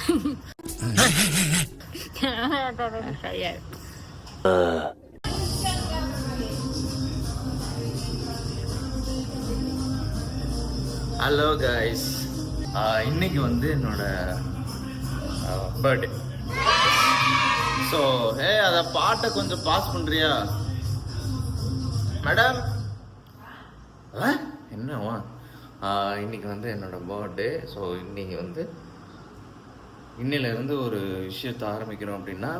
Hello guys, இன்னைக்கு வந்து என்னோட பர்த்டே. ஸோ அதை பாட்டை கொஞ்சம் பாஸ் பண்ணுறியா மேடம்? என்னவா இன்னைக்கு வந்து என்னோட பர்த்டே. ஸோ இன்னைக்கு வந்து இன்னிலேருந்து ஒரு விஷயத்தை ஆரம்பிக்கிறோம் அப்படின்னா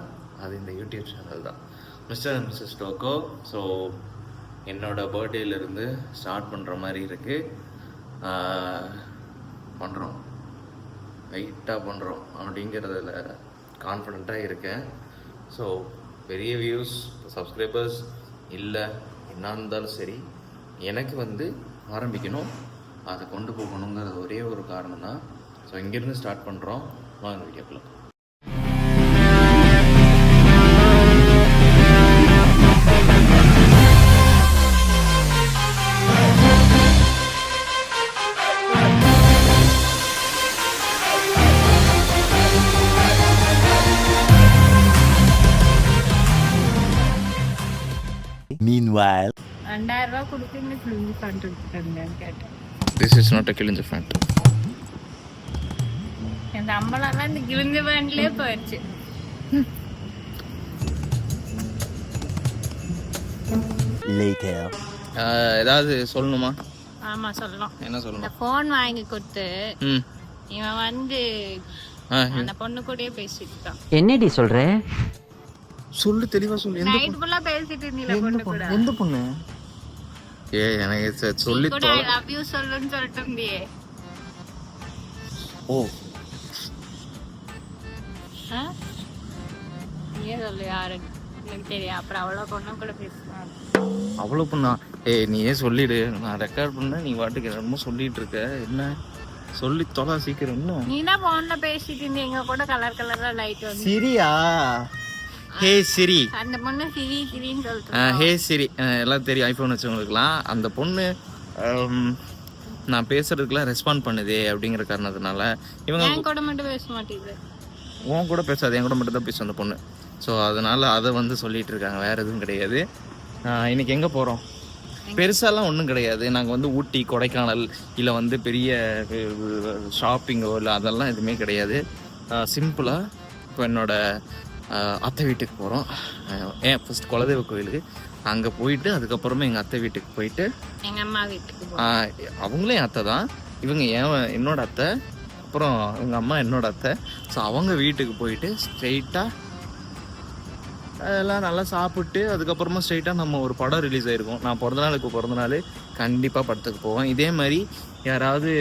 அது இந்த யூடியூப் சேனல் தான், மிஸ்டர் அண்ட் மிஸ்ஸஸ் டோக்கோ. ஸோ என்னோடய பர்த்டேலேருந்து ஸ்டார்ட் பண்ணுற மாதிரி இருக்குது. பண்ணுறோம், வெயிட்டாக பண்ணுறோம் அப்படிங்கிறதுல கான்ஃபிடெண்ட்டாக இருக்கேன். ஸோ பெரிய வியூஸ், சப்ஸ்கிரைபர்ஸ் இல்லை என்ன இருந்தாலும் சரி, எனக்கு வந்து ஆரம்பிக்கணும், அதை கொண்டு போகணுங்கிறது ஒரே ஒரு காரணம் தான். ஸோ இங்கேருந்து ஸ்டார்ட் பண்ணுறோம். வாங்க வீடியோக்குள்ள. Meanwhile, 2000 ரூபாய் கொடுத்து இந்த கிழிஞ்சு ஃபேண்ட் எடுத்துட்டேன்னு கேட்டேன். திஸ் இஸ் நாட் அ கிழிஞ்ச ஃபேண்ட். இந்த அம்பளம்லாம் இந்த கிழிஞ்ச ஃபேண்ட்லேயே போயிடுச்சு. later. ஏதாவது சொல்லணுமா? ஆமா சொல்லலாம். என்ன சொல்லணும்? இந்த ஃபோன் வாங்கி கொடுத்து இவன் வந்து அந்த பொண்ணு கூடயே பேசிட்டு இருக்கான். என்னடி சொல்ற? சொல்லு, தெளிவா சொல்லு. நைட் ஃபுல்லா பேசிட்டு இருந்தீல பொண்ணு கூட. எந்த பொண்ணு? எனக்கு சொல்லி கூட ஐ லவ் யூ சொல்லுன்னு சொல்லிட்டு இருந்தியே. ஓ நீயே சொல்லு யாரு எனக்கு தெரியும். அப்புறம் அவ்வளோ பொண்ணு கூட பேசுவான். அவ்வளோ பொண்ணா? நீயே சொல்லிடு, நான் ரெக்கார்ட் பண்ண, நீ வாட்டுக்கு என்னமோ சொல்லிட்டு இருக்க. என்ன சொல்லி தொலை சீக்கிரம். இன்னும் நீ தான் போன்ல பேசிட்டு இருந்தீங்க, எங்க கூட கலர் கலரா லைட் வந்து. சிரியா? ஹே சிரி. அந்த பொண்ணு சிரி சிரின்னு சொல்லிட்டு. ஹே சிரி எல்லாம் தெரியும், ஐஃபோன் வச்சவங்களுக்குலாம். அந்த பொண்ணு நான் பேசுறதுக்குலாம் ரெஸ்பாண்ட் பண்ணுதே அப்படிங்கிற காரணத்தினால இவங்க என் கூட மட்டும் பேச மாட்டேங்குது. உன் கூட பேசாது, என் கூட மட்டும் தான் பேசும் அந்த பொண்ணு. ஸோ அதனால அதை வந்து சொல்லிட்டு இருக்காங்க, வேற எதுவும் கிடையாது. இன்னைக்கு எங்கே போகிறோம்? பெருசாலாம் ஒன்றும் கிடையாது. நாங்கள் வந்து ஊட்டி, கொடைக்கானல் இல்லை வந்து பெரிய ஷாப்பிங்கோ இல்லை அதெல்லாம் எதுவுமே கிடையாது. சிம்பிளாக இப்போ என்னோட அத்தை வீட்டுக்கு போகிறோம். ஃபர்ஸ்ட் குலதெய்வ கோயிலுக்கு அங்கே போயிட்டு அதுக்கப்புறமா எங்கள் அத்தை வீட்டுக்கு போயிட்டு எங்கள் அம்மா வீட்டுக்கு. அவங்களே அத்தை தான், இவங்க என்னோட அத்தை, அப்புறம் எங்கள் அம்மா என்னோட அத்தை. ஸோ அவங்க வீட்டுக்கு போயிட்டு ஸ்ட்ரெயிட்டாக அதெல்லாம் நல்லா சாப்பிட்டு அதுக்கப்புறமா ஸ்ட்ரெயிட்டாக நம்ம ஒரு படம் ரிலீஸ் ஆகிருக்கும். நான் பிறந்தநாள் கண்டிப்பாக படத்துக்கு போவேன். இதே மாதிரி யாராவது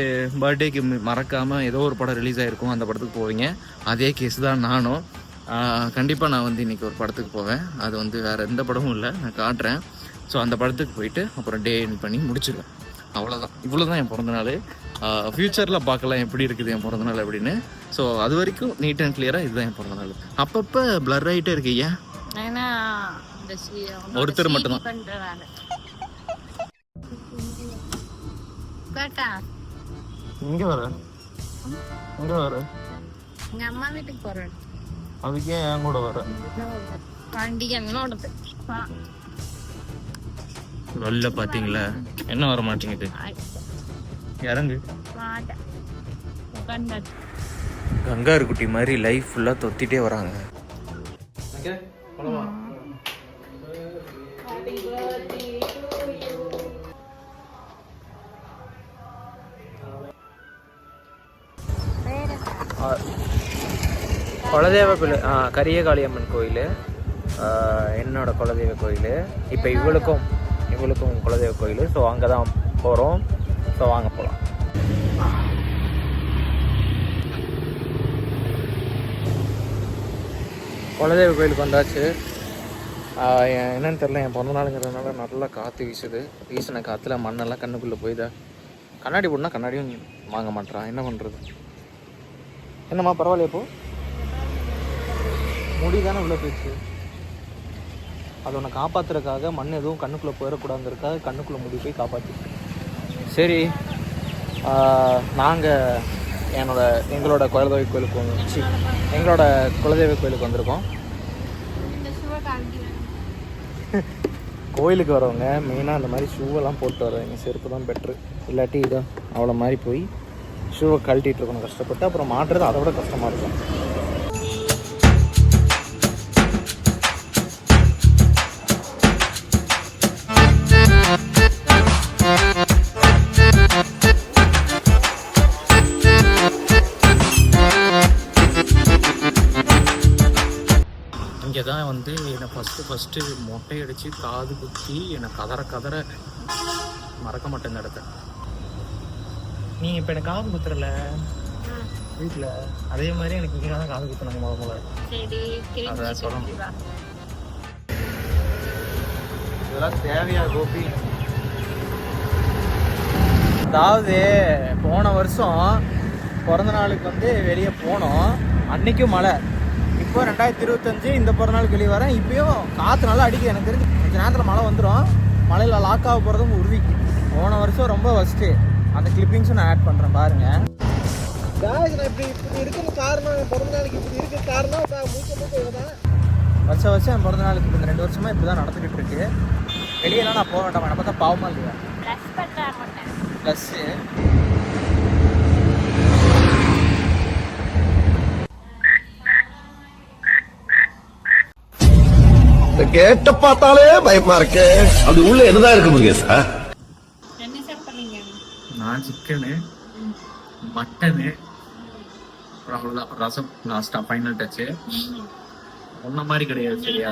பர்த்டேக்கு மறக்காமல் ஏதோ ஒரு படம் ரிலீஸ் ஆகிருக்கும், அந்த படத்துக்கு போவீங்க. அதே கேஸ் தான் நானும். கண்டிப்பாக நான் வந்து இன்றைக்கி ஒரு படத்துக்கு போவேன். அது வந்து வேறு எந்த படமும் இல்லை, நான் காட்டுறேன். ஸோ அந்த படத்துக்கு போயிட்டு அப்புறம் டே எண்ட் பண்ணி முடிச்சிடுவேன். அவ்வளோதான், இவ்வளோ தான் என் பிறந்தநாள். ஃப்யூச்சரில் பார்க்கலாம் எப்படி இருக்குது என் பிறந்தநாள் அப்படின்னு. ஸோ அது வரைக்கும் நீட் அண்ட் கிளியராக இதுதான் என் பிறந்தநாள். அப்பப்போ பிளர் ஆகிட்டே இருக்கு. ஏன்? ஏன்னா ஒருத்தர் மட்டும்தான். இங்கே வர எங்கள் அம்மா வீட்டுக்கு போகிறேன். அதுக்கே என் கூட வர வண்டி என்னோடது. நல்ல பார்த்தீங்களா, என்ன வர மாட்டேங்குது. இறங்கு. கங்காரு குட்டி மாதிரி லைஃப் ஃபுல்லாக தொத்திட்டே வராங்க. குலதெய்வ கோயில் கரியகாளியம்மன் கோயில் என்னோட குலதெய்வ கோயில். இப்போ இவளுக்கும் குலதெய்வ கோயில். ஸோ அங்கே தான் போகிறோம். ஸோ வாங்க போகலாம். குலதெய்வ கோயிலுக்கு வந்தாச்சு. என்னன்னு தெரில, என் பிறந்தநாளுங்கிறதுனால நல்லா காற்று வீசின காற்றுல மண்ணெல்லாம் கண்ணுக்குள்ளே போய்தான். கண்ணாடி போடனா கண்ணாடியும் வாங்க மாட்டேறான், என்ன பண்ணுறது? என்னம்மா பரவாயில்லையா? இப்போ முடி தானே உள்ள போயிடுச்சு. அதை ஒன்று காப்பாற்றுறதுக்காக மண் எதுவும் கண்ணுக்குள்ளே போயிடக்கூடாதுங்கிறதுக்காக கண்ணுக்குள்ளே முடி போய் காப்பாற்றி. சரி, நாங்கள் எங்களோட குலதெய்வ கோயிலுக்கு எங்களோட குலதெய்வ கோயிலுக்கு வந்திருக்கோம். இந்த ஷூவை காண்டி கோயிலுக்கு வரவங்க மெயினாக அந்த மாதிரி ஷூவெல்லாம் போட்டு வரவங்க செருப்பு தான் பெட்ரு. இல்லாட்டி இதோ அவ்வளோ மாதிரி போய் ஷூவை கழட்டிகிட்டு இருக்கணும் கஷ்டப்பட்டு. அப்புறம் மாட்டுறது அதை விட கஷ்டமாக இருக்கும். இங்கே தான் வந்து என்னை ஃபஸ்ட்டு மொட்டை அடித்து காது குத்தி என்னை கதற மறக்க மாட்டேன் இந்த இடத்த. நீ இப்போ எனக்கு காது குத்துறல வீட்டில், அதே மாதிரி எனக்கு இங்கே தான் காது குத்துனாங்க முதல்ல. அதான் சொல்லணும். இதெல்லாம் தேவையா கோபி? அதாவது போன வருஷம் பிறந்த நாளுக்கு வந்து வெளியே போனோம், அன்னைக்கும் மழை. இப்போ 2025 இந்த பிறந்த நாளுக்கு வெளியே வரேன், இப்பயும் காற்று நல்லா அடிக்குது. எனக்கு தெரிஞ்சு கொஞ்சம் நேரத்தில் மழை வந்துடும். மழையில் லாக் ஆக போகிறதும் உறுதி. போன வருஷம் ரொம்ப ஃபஸ்ட்டு அந்த கிளிப்பிங்ஸும் நான் ஆட் பண்ணுறேன் பாருங்க. நான் இப்படி இருக்கிற காரணம், பிறந்த நாளைக்கு இப்படி இருக்கிற காரணம் வருஷம் என் பிறந்த நாளுக்கு இப்போ இந்த 2 வருஷமா இப்படி தான் நடந்துக்கிட்டு இருக்கு. வெளியெல்லாம் நான் போக வேண்டாம், நம்ம தான் பாவமா இல்லையா? ப்ளஸ்ஸு கேட்ட பார்த்தாலே பயமா இருக்கு. அது உள்ள என்னதான் இருக்கு முருகேஷ்? என்ன சாப்பிடுறீங்க? நான் சிக்கனு, மட்டனு, அவ்வளோதான். ரசம் லாஸ்டா ஃபைனல் டச்சு. ஒன்ன மாதிரி கிடையாது சரியா?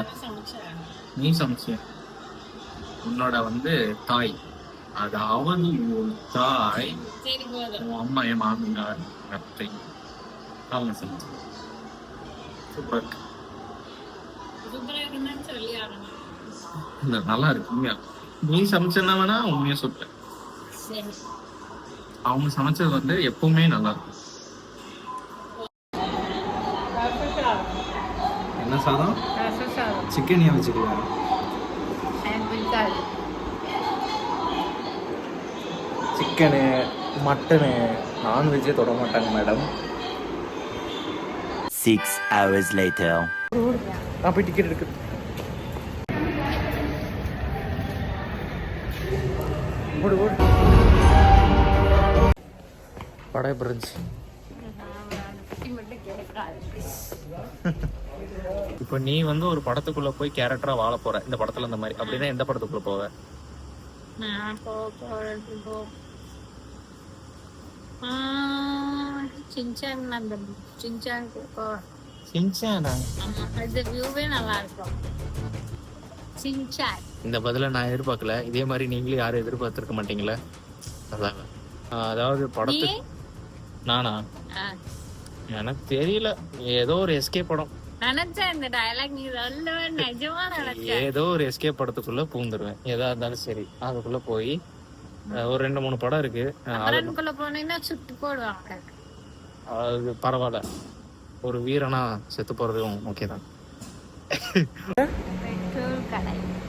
நீ சமைச்சிய உன்னோட வந்து தாய், அதாவது ஒரு தாய், உன் அம்மா, என் மாமியார், அத்தை அவங்க சமைச்சு சூப்பரா இருக்கு. இல்ல நல்லா இருக்கு உண்மையா. நீ சமைச்சா வேணா உண்மையா சொல்றேன். அவங்க சமைச்சது வந்து எப்பவுமே நல்லா இருக்கும். என்ன சாதம்? சிக்கன் ஏன் வச்சுக்கலாம்? சிக்கனு, மட்டனு, நான்வெஜ்ஜே தொட மாட்டாங்க மேடம். 6 hours later. நான் போய் டிக்கெட் எடுக்க. ஓடு ஓடு. படம் எப்படி இருந்துச்சு? இப்போ நீ வந்து ஒரு படத்துக்குள்ள போய் கேரக்டரா வாழ போற இந்த படத்துல இந்த மாதிரி, அப்படின்னா எந்த படத்துக்குள்ள போவ? இந்த பதில நான் எதிர்பார்க்கல. இதே மாதிரி நீங்களும் யாரும் எதிர்பார்த்திருக்க மாட்டீங்களா? அதாவது படத்துக்கு நானா எனக்கு தெரியல, ஏதோ ஒரு எஸ்கே படம், ஏதோ ஒரு எஸ்கே படத்துக்குள்ள பூந்துருவேன். எதா இருந்தாலும் சரி அதுக்குள்ள போய் ஒரு 2-3 படம் இருக்கு. அது பரவாயில்ல, ஒரு வீரனா செத்து போறதும் ஓகே தான்.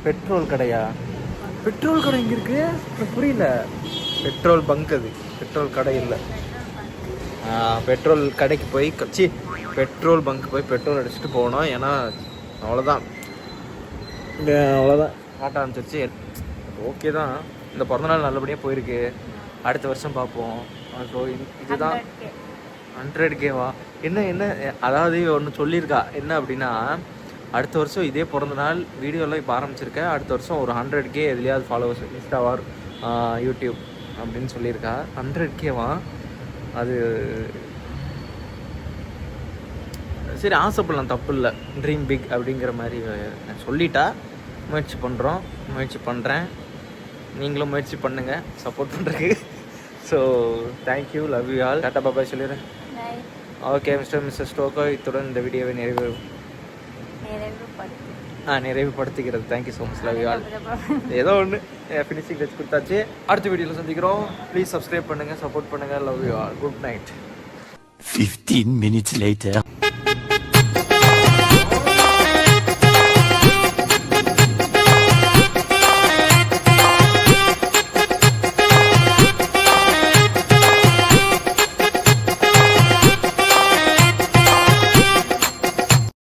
பெட்ரோல் கடையா? பெட்ரோல் கடை இங்க இருக்கு? புரியல. பெட்ரோல் பங்க், அது பெட்ரோல் கடை இல்லை. பெட்ரோல் கடைக்கு போய் பெட்ரோல் பங்க் போய் பெட்ரோல் அடிச்சுட்டு போனோம். ஏன்னா அவ்வளோதான் காட்ட ஆரம்பிச்சிருச்சு. ஓகே தான், இந்த பிறந்தநாள் நல்லபடியாக போயிருக்கு. அடுத்த வருஷம் பார்ப்போம். ஸோ இதுதான் 100K-வா? என்ன அதாவது ஒன்று சொல்லியிருக்கா என்ன அப்படின்னா, அடுத்த வருஷம் இதே பிறந்த நாள் வீடியோலாம் இப்போ ஆரம்பிச்சிருக்கேன். அடுத்த வருஷம் ஒரு 100K எதுலையாவது ஃபாலோவர்ஸ், இன்ஸ்டாவார் யூடியூப் அப்படின்னு சொல்லியிருக்கா. 100K-வா? அது சரி, ஆசைப்படலாம், தப்பு இல்லை. ட்ரீம் பிக் அப்படிங்கிற மாதிரி நான் சொல்லிட்டா. முயற்சி பண்ணுறேன். நீங்களும் முயற்சி பண்ணுங்கள் சப்போர்ட் பண்ணுறதுக்கு. So thank you, love you all. Tata bye bye சொல்லிடுறேன். ஓகே மிஸ்டர் ஸ்டோக்கோ, இத்துடன் இந்த வீடியோவை நிறைவுபடுத்திக்கிறது. Thank you so much, love you all. ஏதோ ஒன்று ஃபினிஷிங் டச் கொடுத்தாச்சு. அடுத்த வீடியோவில் சந்திக்கிறோம். ப்ளீஸ் சப்ஸ்கிரைப் பண்ணுங்கள், சப்போர்ட் பண்ணுங்கள். Love you all. Good night. 15 minutes later.